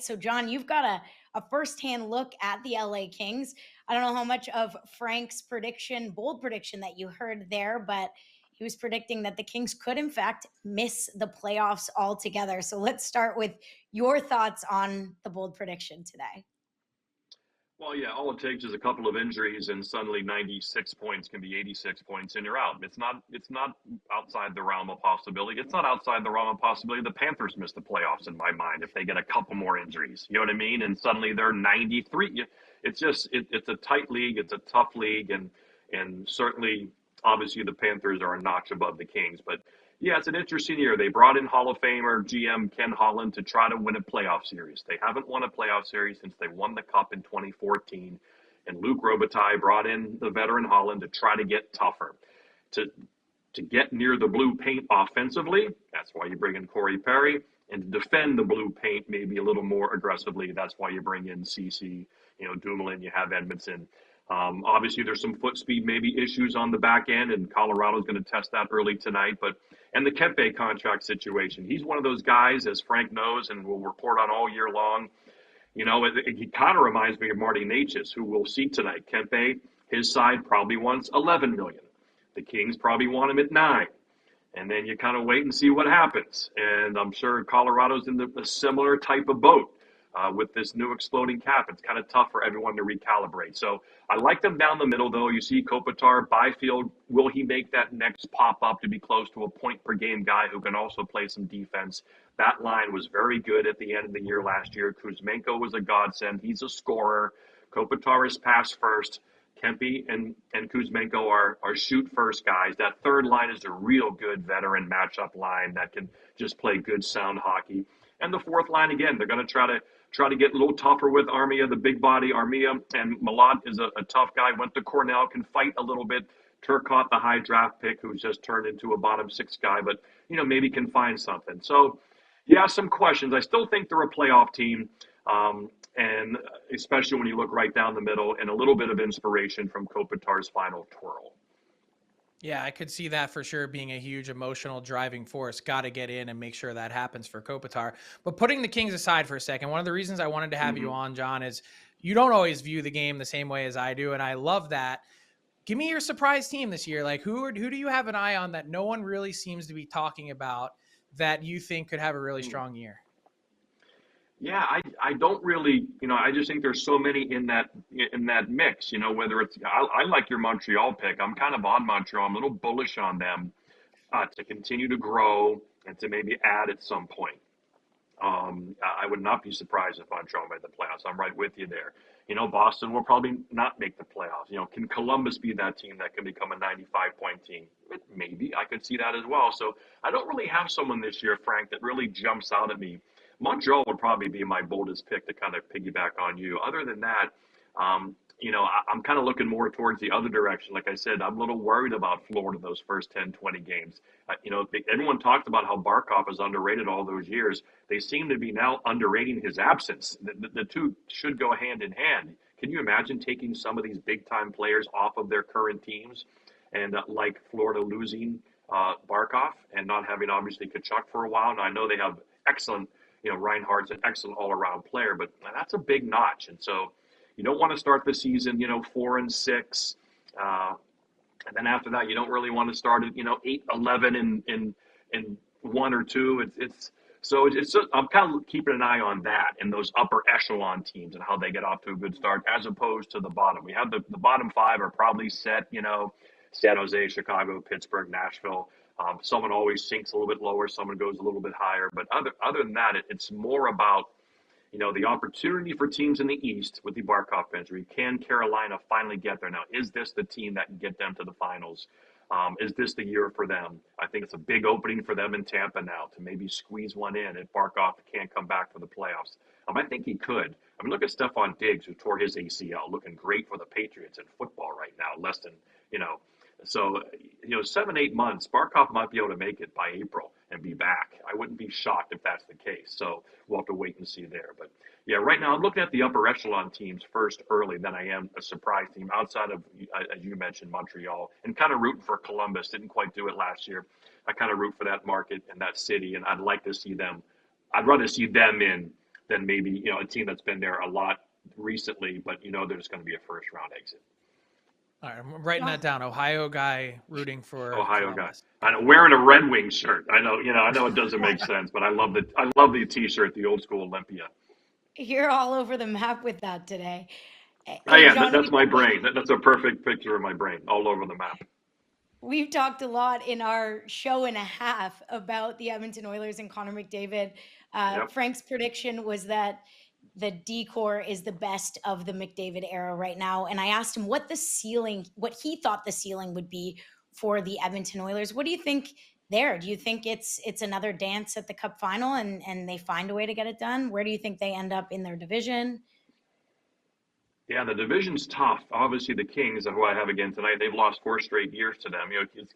So, John, you've got a firsthand look at the LA Kings. I don't know how much of Frank's prediction, bold prediction that you heard there, but he was predicting that the Kings could, in fact, miss the playoffs altogether. So, let's start with your thoughts on the bold prediction today. Well, yeah, all it takes is a couple of injuries, and suddenly 96 points can be 86 points, and you're out. It's not outside the realm of possibility. It's not outside the realm of possibility. The Panthers miss the playoffs in my mind if they get a couple more injuries. You know what I mean? And suddenly they're 93. It's a tight league. It's a tough league, and certainly, obviously, the Panthers are a notch above the Kings, but. Yeah, it's an interesting year. They brought in Hall of Famer GM Ken Holland to try to win a playoff series. They haven't won a playoff series since they won the Cup in 2014. And Luc Robitaille brought in the veteran Holland to try to get tougher, to to get near the blue paint offensively. That's why you bring in Corey Perry. And to defend the blue paint maybe a little more aggressively. That's why you bring in CC, Dumoulin, you have Edmonton. Obviously, there's some foot speed maybe issues on the back end, and Colorado's going to test that early tonight. And the Kempe contract situation, he's one of those guys, as Frank knows, and will report on all year long. He kind of reminds me of Marty Necas, who we'll see tonight. Kempe, his side probably wants $11 million. The Kings probably want him at $9 million. And then you kind of wait and see what happens. And I'm sure Colorado's in a similar type of boat with this new exploding cap. It's kind of tough for everyone to recalibrate. So I like them down the middle, though. You see Kopitar, Byfield. Will he make that next pop-up to be close to a point-per-game guy who can also play some defense? That line was very good at the end of the year last year. Kuzmenko was a godsend. He's a scorer. Kopitar is pass first. Kempe and Kuzmenko are shoot-first guys. That third line is a real good veteran matchup line that can just play good, sound hockey. And the fourth line, again, they're going to try to get a little tougher with Armia, the big body Armia. And Malat is a tough guy, went to Cornell, can fight a little bit. Turcotte, the high draft pick, who's just turned into a bottom six guy, but, maybe can find something. So, yeah, some questions. I still think they're a playoff team. And especially when you look right down the middle, and a little bit of inspiration from Kopitar's final twirl. Yeah, I could see that for sure being a huge emotional driving force. Got to get in and make sure that happens for Kopitar. But putting the Kings aside for a second, one of the reasons I wanted to have you on, John, is you don't always view the game the same way as I do, and I love that. Give me your surprise team this year. Like, who do you have an eye on that no one really seems to be talking about that you think could have a really strong year? Yeah, I don't really, I just think there's so many in that mix, whether it's, I like your Montreal pick. I'm kind of on Montreal. I'm a little bullish on them to continue to grow and to maybe add at some point. I would not be surprised if Montreal made the playoffs. I'm right with you there. Boston will probably not make the playoffs. Can Columbus be that team that can become a 95-point team? Maybe. I could see that as well. So I don't really have someone this year, Frank, that really jumps out at me. Montreal would probably be my boldest pick to kind of piggyback on you. Other than that, I'm kind of looking more towards the other direction. Like I said, I'm a little worried about Florida those first 10, 20 games. Everyone talked about how Barkov is underrated all those years. They seem to be now underrating his absence. The two should go hand in hand. Can you imagine taking some of these big-time players off of their current teams and like Florida losing Barkov and not having, obviously, Tkachuk for a while? Now, I know they have excellent Reinhardt's an excellent all-around player, but that's a big notch. And so you don't want to start the season, 4-6. And then after that, you don't really want to start at, 8-11 in 1 or 2. I'm kind of keeping an eye on that and those upper echelon teams and how they get off to a good start as opposed to the bottom. We have the bottom 5 are probably set, San Jose, Chicago, Pittsburgh, Nashville. Someone always sinks a little bit lower. Someone goes a little bit higher. But other than that, it's more about, the opportunity for teams in the East with the Barkov injury. Can Carolina finally get there now? Is this the team that can get them to the finals? Is this the year for them? I think it's a big opening for them in Tampa now to maybe squeeze one in if Barkov can't come back for the playoffs. I think he could. Look at Stephon Diggs, who tore his ACL, looking great for the Patriots in football right now, less than, So, 7-8 months, Barkov might be able to make it by April and be back. I wouldn't be shocked if that's the case. So we'll have to wait and see there. But, yeah, right now I'm looking at the upper echelon teams first early than I am a surprise team outside of, as you mentioned, Montreal, and kind of rooting for Columbus. Didn't quite do it last year. I kind of root for that market and that city, and I'd like to see them. I'd rather see them in than maybe, a team that's been there a lot recently, but there's going to be a first round exit. All right, I'm writing that down. Ohio guy rooting for Ohio guy. Columbus. I know, wearing a Red Wings shirt. I know it doesn't make sense, but I love the T-shirt, the old school Olympia. You're all over the map with that today. I Hey, am. John, That's my brain. That's a perfect picture of my brain, all over the map. we've talked a lot in our show and a half about the Edmonton Oilers and Connor McDavid. Yep. Frank's prediction was that the D-core is the best of the McDavid era right now. And I asked him what he thought the ceiling would be for the Edmonton Oilers. What do you think there? Do you think it's another dance at the Cup final and they find a way to get it done? Where do you think they end up in their division? Yeah, the division's tough. Obviously, the Kings, who I have again tonight, they've lost 4 straight years to them.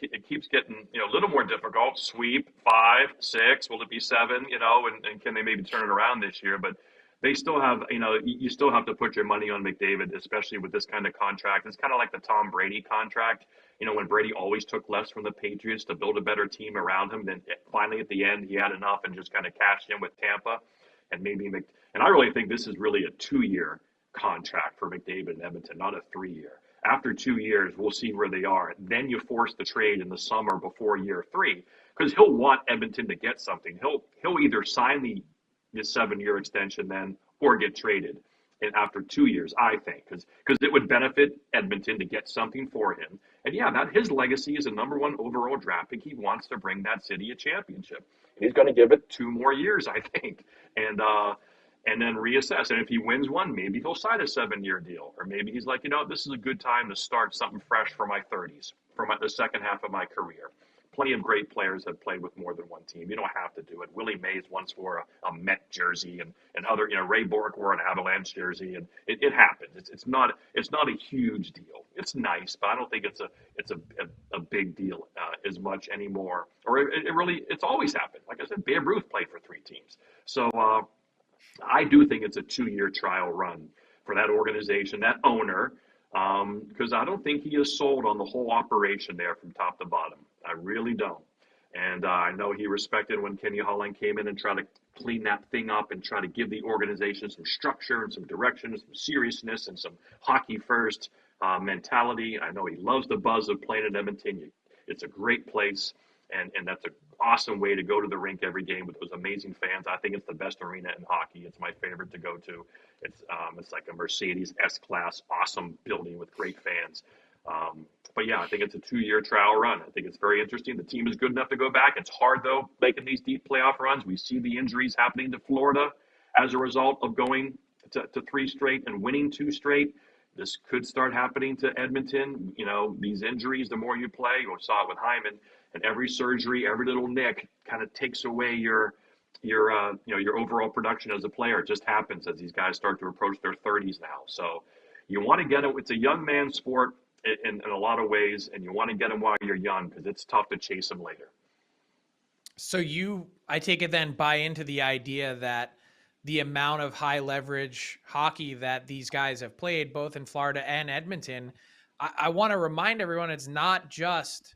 It keeps getting a little more difficult. Sweep 5, 6, will it be 7? And can they maybe turn it around this year? But they still have, you still have to put your money on McDavid, especially with this kind of contract. It's kind of like the Tom Brady contract. When Brady always took less from the Patriots to build a better team around him, then finally at the end he had enough and just kind of cashed in with Tampa, and and I really think this is really a 2-year contract for McDavid and Edmonton, not a 3-year. After 2 years, we'll see where they are. Then you force the trade in the summer before year 3, because he'll want Edmonton to get something. He'll either sign the 7-year extension then or get traded. And after 2 years, I think, because it would benefit Edmonton to get something for him. And yeah, that his legacy is a #1 overall draft pick. He wants to bring that city a championship, and he's going to give it 2 more years, I think. And then reassess. And if he wins one, maybe he'll sign a 7-year deal. Or maybe he's like, this is a good time to start something fresh for my 30s, for the second half of my career. Plenty of great players have played with more than one team. You don't have to do it. Willie Mays once wore a Met jersey, and other, Ray Bourque wore an Avalanche jersey, and it happens. It's not a huge deal. It's nice, but I don't think it's a big deal as much anymore. Or it's always happened. Like I said, Babe Ruth played for 3 teams. So I do think it's a 2-year trial run for that organization, that owner, because I don't think he is sold on the whole operation there from top to bottom. I really don't. And I know he respected when Kenny Holland came in and tried to clean that thing up and try to give the organization some structure and some direction and some seriousness and some hockey first mentality. I know he loves the buzz of playing at Edmonton. It's a great place, and that's an awesome way to go to the rink every game with those amazing fans. I think it's the best arena in hockey. It's my favorite to go to. It's like a Mercedes S-Class, awesome building with great fans. But yeah, I think it's a 2-year trial run. I think it's very interesting. The team is good enough to go back. It's hard, though, making these deep playoff runs. We see the injuries happening to Florida as a result of going to 3 straight and winning 2 straight. This could start happening to Edmonton. These injuries, the more you play, you saw it with Hyman, and every surgery, every little nick kind of takes away your overall production as a player. It just happens as these guys start to approach their 30s now. So you want to get it. It's a young man's sport in a lot of ways, and you want to get them while you're young because it's tough to chase them later. So I take it then, buy into the idea that the amount of high leverage hockey that these guys have played, both in Florida and Edmonton, I want to remind everyone it's not just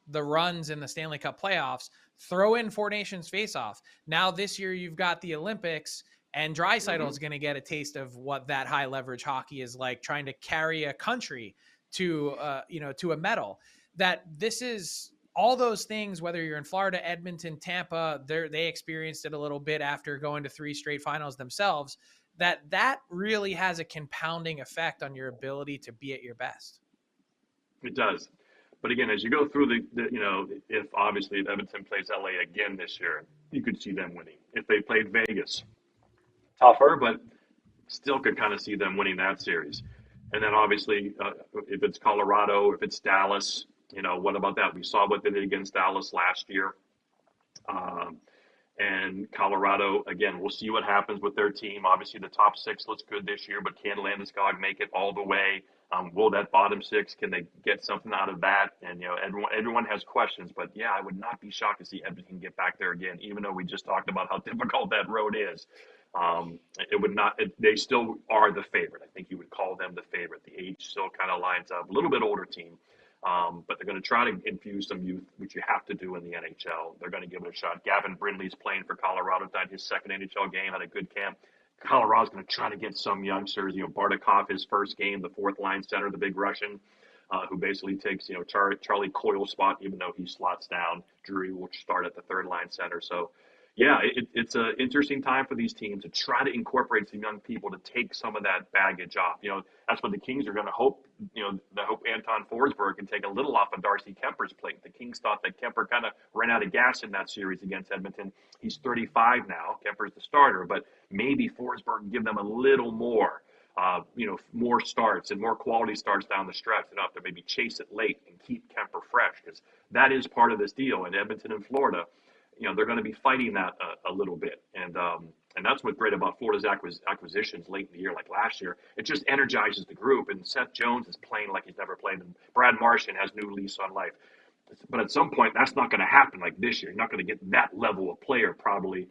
the runs in the Stanley Cup playoffs. Throw in 4 Nations face-off. Now this year you've got the Olympics, and Draisaitl is going to get a taste of what that high leverage hockey is like, trying to carry a country to a medal. That this is all those things, whether you're in Florida, Edmonton, Tampa, they experienced it a little bit after going to 3 straight finals themselves, that really has a compounding effect on your ability to be at your best. It does. But again, as you go through if Edmonton plays LA again this year, you could see them winning. If they played Vegas, tougher, but still could kind of see them winning that series. And then obviously, if it's Colorado, if it's Dallas, what about that? We saw what they did against Dallas last year. And Colorado, again, we'll see what happens with their team. Obviously, the top 6 looks good this year, but can Landeskog make it all the way? Will that bottom 6, can they get something out of that? And, everyone has questions, but yeah, I would not be shocked to see Edmonton get back there again, even though we just talked about how difficult that road is. They still are the favorite. I think you would call them the favorite. The age still kind of lines up. A little bit older team. But they're going to try to infuse some youth, which you have to do in the NHL. They're going to give it a shot. Gavin Brindley's playing for Colorado tonight. His second NHL game, had a good camp. Colorado's going to try to get some youngsters. Bardakov, his first game, the fourth line center, the big Russian, who basically takes, Charlie Coyle's spot, even though he slots down. Drury will start at the third line center. So, yeah, it's an interesting time for these teams to try to incorporate some young people to take some of that baggage off. That's what the Kings are going to hope. They hope Anton Forsberg can take a little off of Darcy Kemper's plate. The Kings thought that Kemper kind of ran out of gas in that series against Edmonton. He's 35 now. Kemper's the starter, but maybe Forsberg can give them a little more. More starts and more quality starts down the stretch enough to maybe chase it late and keep Kemper fresh, because that is part of this deal in Edmonton and Florida. They're going to be fighting that a little bit. And that's what's great about Florida's acquisitions late in the year, like last year. It just energizes the group. And Seth Jones is playing like he's never played. And Brad Marchand has new lease on life. But at some point, that's not going to happen like this year. You're not going to get that level of player probably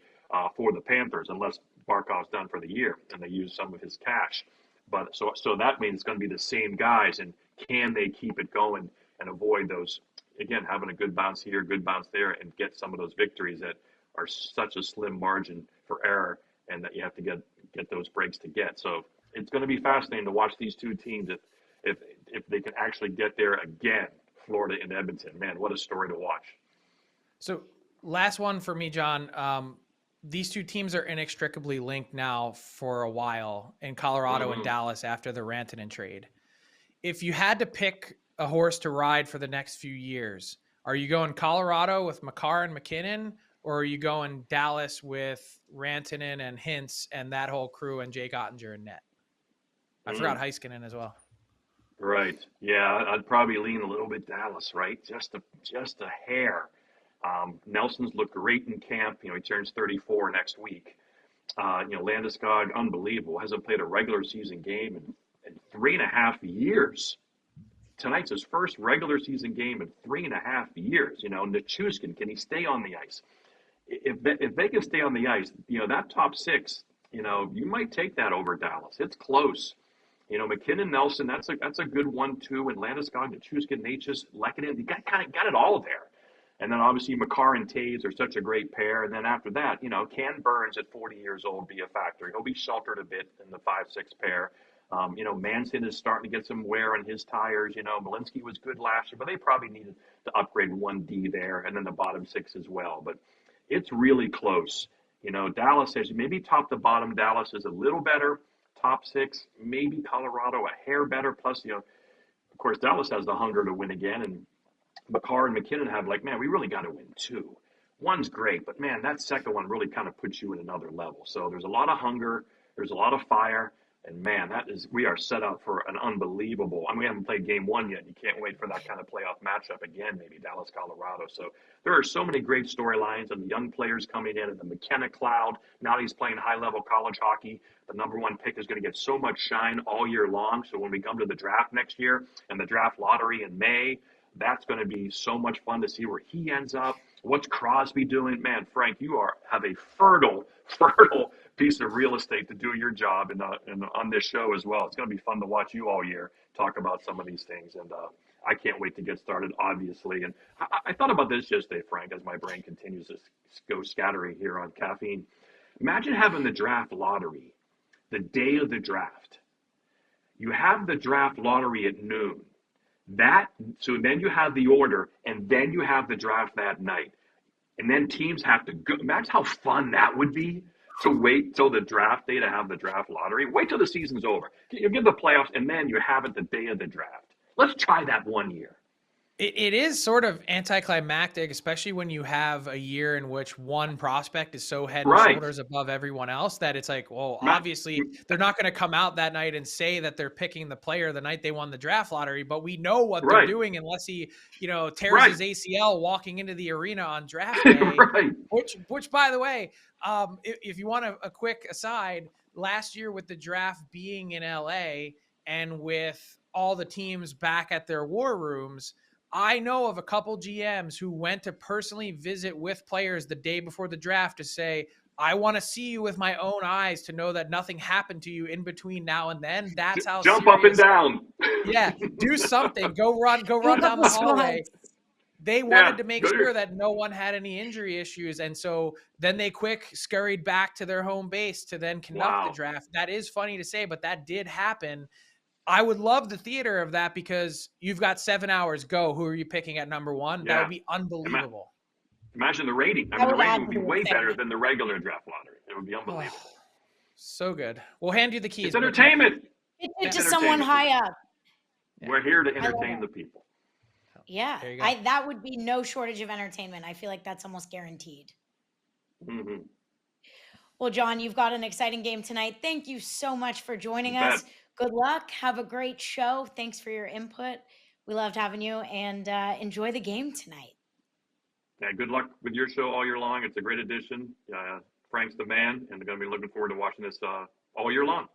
for the Panthers unless Barkov's done for the year and they use some of his cash. But so that means it's going to be the same guys. And can they keep it going and avoid those, again, having a good bounce here, good bounce there, and get some of those victories that are such a slim margin for error and that you have to get those breaks to get. So it's going to be fascinating to watch these two teams if they can actually get there again, Florida and Edmonton. Man, what a story to watch. So last one for me, John. These two teams are inextricably linked now for a while in Colorado and Dallas after the Rantanen trade. If you had to pick a horse to ride for the next few years, are you going Colorado with Makar and McKinnon, or are you going Dallas with Rantanen and Hintz and that whole crew and Jake Ottinger and net? I forgot Heiskanen as well. Right. Yeah, I'd probably lean a little bit Dallas, right? Just a hair. Nelson's looked great in camp. He turns 34 next week. Landeskog, unbelievable. Hasn't played a regular season game in 3.5 years. Tonight's his first regular season game in 3.5 years. Nichushkin, can he stay on the ice? If they can stay on the ice, that top six, you might take that over Dallas. It's close. McKinnon, Nelson, that's a good 1-2. And Landeskog, Nichushkin, Natchez, Lehkonen, you got it all there. And then obviously Makar and Taves are such a great pair. And then after that, can Burns at 40 years old be a factor? He'll be sheltered a bit in the 5-6 pair. Manson is starting to get some wear on his tires. Malinsky was good last year, but they probably needed to upgrade 1D there and then the bottom 6 as well. But it's really close. Dallas has maybe top to bottom. Dallas is a little better. Top 6, maybe Colorado a hair better. Plus, of course, Dallas has the hunger to win again. And Makar and McKinnon have we really got to win 2. One's great, but man, that second one really kind of puts you in another level. So there's a lot of hunger. There's a lot of fire. And man, we are set up for an unbelievable. We haven't played game 1 yet. You can't wait for that kind of playoff matchup again, maybe Dallas, Colorado. So there are so many great storylines and the young players coming in and the McKenna cloud. Now that he's playing high-level college hockey, the number 1 pick is going to get so much shine all year long. So when we come to the draft next year and the draft lottery in May, that's going to be so much fun to see where he ends up. What's Crosby doing? Man, Frank, you have a fertile piece of real estate to do your job and on this show as well. It's going to be fun to watch you all year talk about some of these things. And I can't wait to get started, obviously. And I thought about this yesterday, Frank, as my brain continues to go scattering here on caffeine. Imagine having the draft lottery the day of the draft. You have the draft lottery at noon. So then you have the order, and then you have the draft that night. And then teams have to go. Imagine how fun that would be to wait till the draft day to have the draft lottery. Wait till the season's over. You give the playoffs, and then you have it the day of the draft. Let's try that one year. It is sort of anticlimactic, especially when you have a year in which one prospect is so head and shoulders above everyone else that it's like, well, obviously they're not going to come out that night and say that they're picking the player the night they won the draft lottery, but we know what they're doing unless he, tears his ACL walking into the arena on draft day, which by the way, if you want a quick aside, last year with the draft being in LA and with all the teams back at their war rooms, I know of a couple GMs who went to personally visit with players the day before the draft to say, I want to see you with my own eyes to know that nothing happened to you in between now and then. That's how jump up and down. Yeah, do something. Go run down the hallway. They wanted to make good. sure that no one had any injury issues. And so then they scurried back to their home base to then conduct the draft. That is funny to say, but that did happen. I would love the theater of that because you've got 7 hours. Go. Who are you picking at number one? Yeah. That would be unbelievable. Imagine the rating. I mean, the rating would be way better than the regular draft lottery. It would be unbelievable. Oh, so good. We'll hand you the keys. It's entertainment. It's to someone high up. We're here to entertain the people. Yeah, that would be no shortage of entertainment. I feel like that's almost guaranteed. Mm-hmm. Well, John, you've got an exciting game tonight. Thank you so much for joining us. Good luck. Have a great show. Thanks for your input. We loved having you, and enjoy the game tonight. Yeah, good luck with your show all year long. It's a great addition. Frank's the man, and I'm going to be looking forward to watching this all year long.